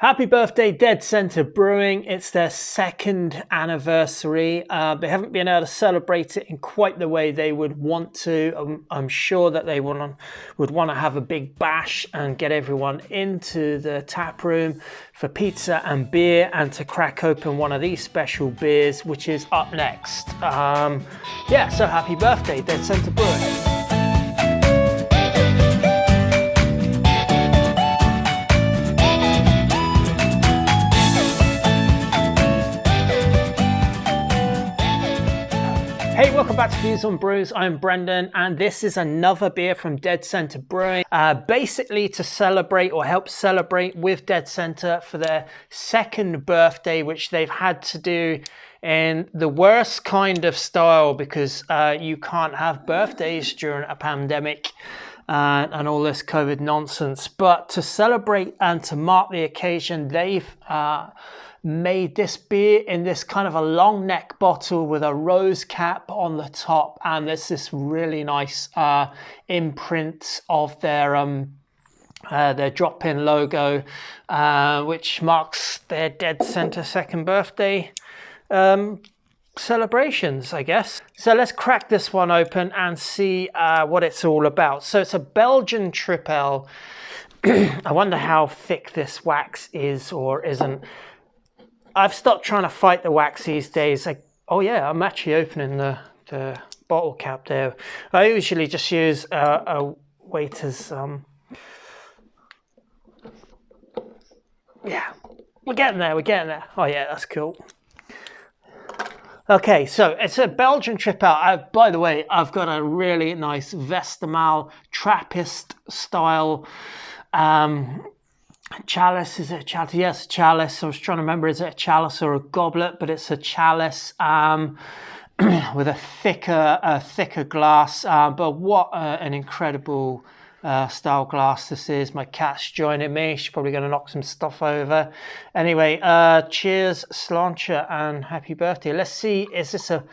Happy birthday, Dead Centre Brewing. It's their second anniversary. They haven't been able to celebrate it in quite the way they would want to. I'm sure that they would want to have a big bash and get everyone into the tap room for pizza and beer and to crack open one of these special beers, which is up next. So happy birthday, Dead Centre Brewing. Hey, welcome back to Views on Brews. I'm Brendan, and this is another beer from Dead Centre Brewing. Basically to celebrate or help celebrate with Dead Centre for their second birthday, which they've had to do in the worst kind of style because you can't have birthdays during a pandemic and all this COVID nonsense. But to celebrate and to mark the occasion, they've made this beer in this kind of a long neck bottle with a rose cap on the top, and there's this really nice imprint of their drop-in logo, which marks their Dead Centre second birthday celebrations, I guess. So let's crack this one open and see what it's all about. So it's a Belgian Tripel. I wonder how thick this wax is or isn't. I've stopped trying to fight the wax these days. I'm actually opening the bottle cap there. I usually just use a waiter's. We're getting there. Oh yeah, that's cool. Okay, so it's a Belgian Tripel. By the way, I've got a really nice Vestamal Trappist style chalice. Is it a chalice? Yes, a chalice. I was trying to remember, is it a chalice or a goblet? But it's a chalice with a thicker glass. But what an incredible style glass this is. My cat's joining me. She's probably going to knock some stuff over. Anyway, cheers, sláinte, and happy birthday. Let's see, is this a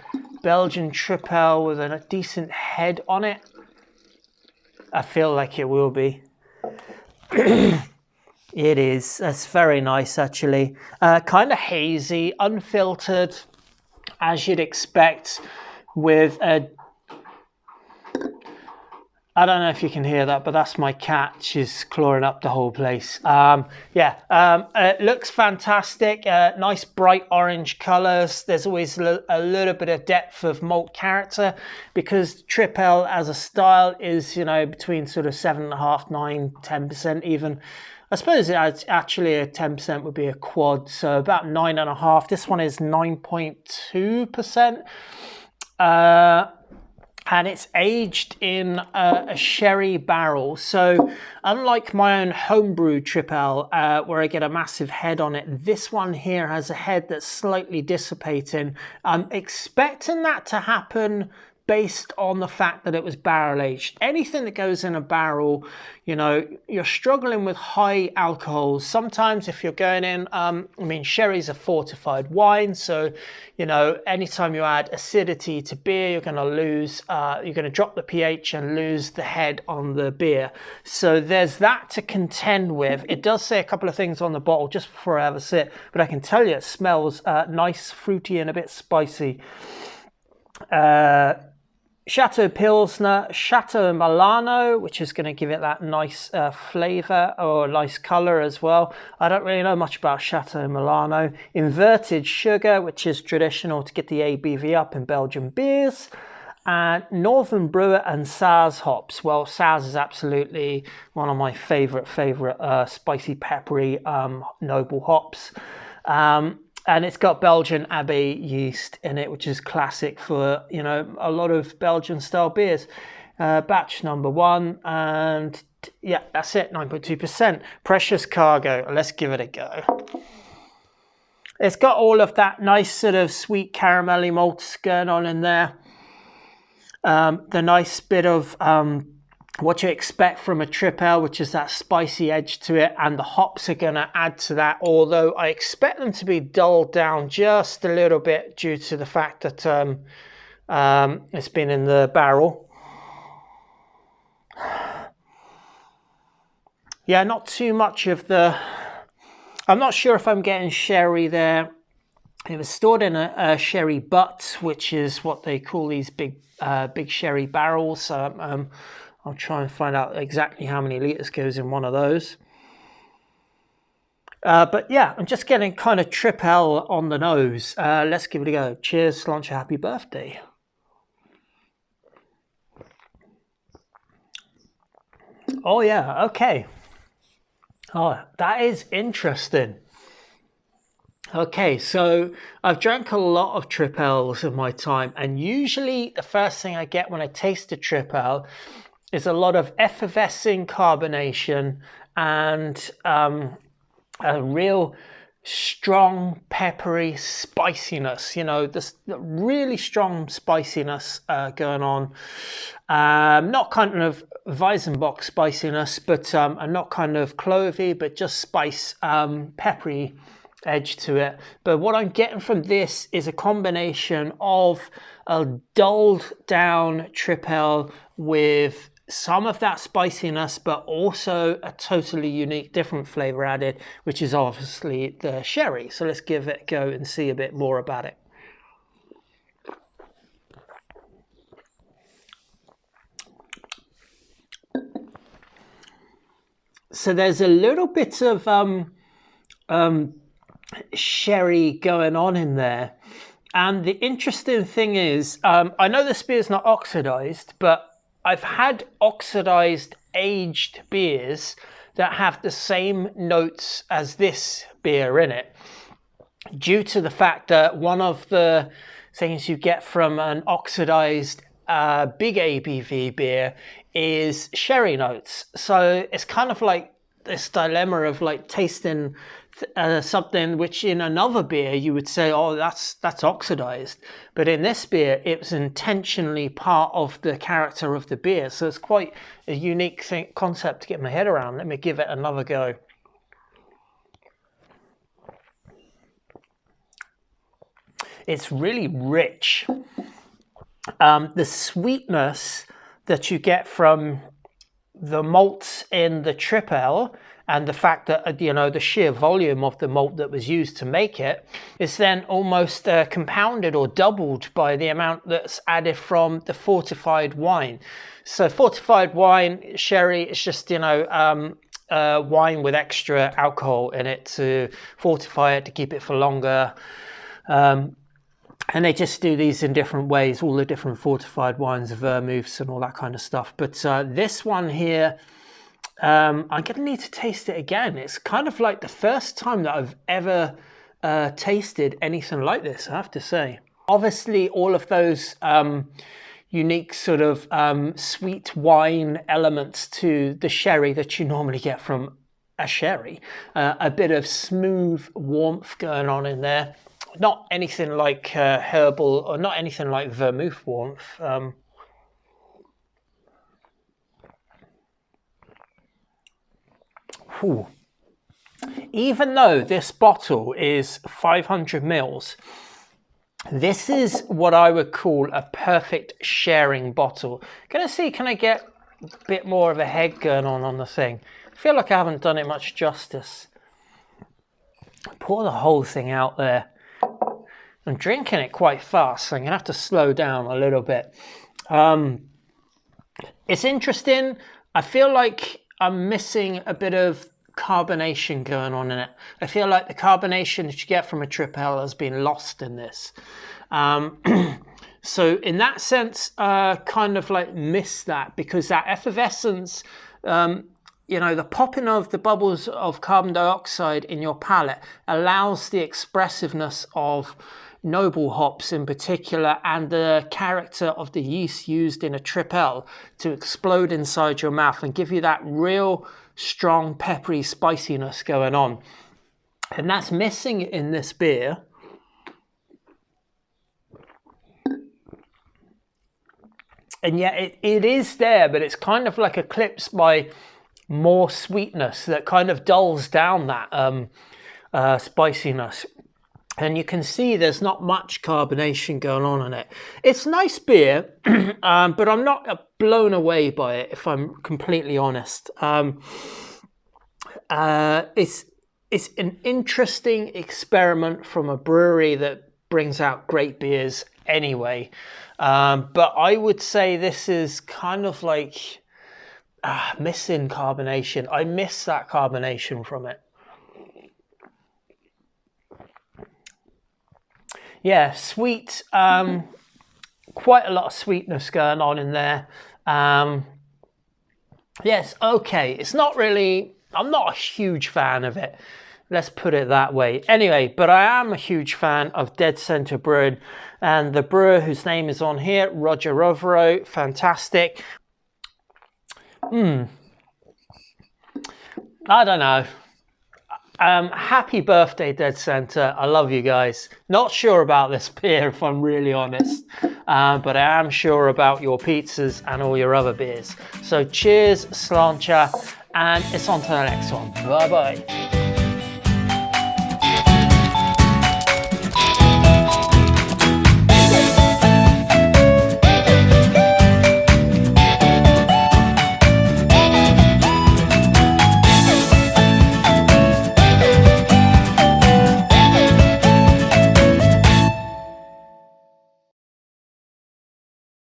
Belgian Tripel with a decent head on it? I feel like it will be. It is. That's very nice, actually. Kind of hazy, unfiltered, as you'd expect, with a... I don't know if you can hear that, but that's my cat. She's clawing up the whole place. It looks fantastic. Nice bright orange colours. There's always a little bit of depth of malt character because Tripel as a style is, between sort of 7.5%, 9%, 10% even. I suppose actually a 10% would be a quad, so about 9.5%. This one is 9.2%. And it's aged in a sherry barrel. So unlike my own homebrew Tripel, where I get a massive head on it, this one here has a head that's slightly dissipating. I'm expecting that to happen based on the fact that it was barrel aged. Anything that goes in a barrel, you're struggling with high alcohols. Sometimes if you're going in, sherry's a fortified wine, so, anytime you add acidity to beer, you're going to drop the pH and lose the head on the beer. So there's that to contend with. It does say a couple of things on the bottle just before I have a sip, but I can tell you it smells nice, fruity, and a bit spicy. Chateau Pilsner, Chateau Milano, which is going to give it that nice flavour or nice colour as well. I don't really know much about Chateau Milano. Inverted sugar, which is traditional to get the ABV up in Belgian beers. And Northern Brewer and Saaz hops. Well, Saaz is absolutely one of my favourite spicy, peppery, noble hops. And it's got Belgian Abbey yeast in it, which is classic for, a lot of Belgian style beers. Batch number 1, and yeah, that's it, 9.2%. Precious Cargo, let's give it a go. It's got all of that nice sort of sweet caramelly malts going on in there. The nice bit of what you expect from a Tripel, which is that spicy edge to it, and the hops are going to add to that, although I expect them to be dulled down just a little bit due to the fact that it's been in the barrel. Yeah, not too much of the I'm not sure if I'm getting sherry there. It was stored in a sherry butt, which is what they call these big sherry barrels. So I'll try and find out exactly how many litres goes in one of those. But yeah, I'm just getting kind of Tripel on the nose. Let's give it a go. Cheers, Launcher, happy birthday. Oh yeah, okay. Oh, that is interesting. Okay, so I've drank a lot of Tripels in my time, and usually the first thing I get when I taste a Tripel is a lot of effervescing carbonation and a real strong peppery spiciness, you know, this really strong spiciness going on. Not kind of Weizenbock spiciness, but not kind of clovey, but just spice, peppery edge to it. But what I'm getting from this is a combination of a dulled down Tripel with some of that spiciness, but also a totally unique different flavor added, which is obviously the sherry. So let's give it a go and see a bit more about it. So there's a little bit of sherry going on in there. And the interesting thing is, I know this beer is not oxidized, but I've had oxidized aged beers that have the same notes as this beer in it, due to the fact that one of the things you get from an oxidized big ABV beer is sherry notes. So it's kind of like this dilemma of like tasting something which in another beer you would say, oh, that's oxidized, but in this beer it was intentionally part of the character of the beer. So it's quite a unique concept to get my head around. Let me give it another go. It's really rich. The sweetness that you get from the malts in the Tripel and the fact that, you know, the sheer volume of the malt that was used to make it is then almost compounded or doubled by the amount that's added from the fortified wine. So fortified wine, sherry, is just, you know, wine with extra alcohol in it to fortify it, to keep it for longer. And they just do these in different ways, all the different fortified wines, vermouths and all that kind of stuff. But this one here, I'm going to need to taste it again. It's kind of like the first time that I've ever tasted anything like this, I have to say. Obviously, all of those unique sort of sweet wine elements to the sherry that you normally get from a sherry. A bit of smooth warmth going on in there. Not anything like herbal, or not anything like vermouth warmth. Even though this bottle is 500 mils, this is what I would call a perfect sharing bottle. Gonna see, can I get a bit more of a head going on the thing? I feel like I haven't done it much justice. Pour the whole thing out there. I'm drinking it quite fast, so I'm going to have to slow down a little bit. It's interesting. I feel like I'm missing a bit of carbonation going on in it. I feel like the carbonation that you get from a Tripel has been lost in this. So in that sense, kind of like miss that, because that effervescence, you know, the popping of the bubbles of carbon dioxide in your palate allows the expressiveness of noble hops in particular, and the character of the yeast used in a Tripel to explode inside your mouth and give you that real strong peppery spiciness going on. And that's missing in this beer. And yet it is there, but it's kind of like eclipsed by more sweetness that kind of dulls down that spiciness. And you can see there's not much carbonation going on in it. It's nice beer, but I'm not blown away by it, if I'm completely honest. It's it's an interesting experiment from a brewery that brings out great beers anyway. But I would say this is kind of like missing carbonation. I miss that carbonation from it. Yeah, sweet. Quite a lot of sweetness going on in there. Yes, okay. It's not really, I'm not a huge fan of it. Let's put it that way. Anyway, but I am a huge fan of Dead Centre Brewing, and the brewer whose name is on here, Roger Rovero, fantastic. I don't know. Happy birthday, Dead Centre. I love you guys. Not sure about this beer, if I'm really honest, but I am sure about your pizzas and all your other beers. So cheers, sláinte, and it's on to the next one. Bye bye.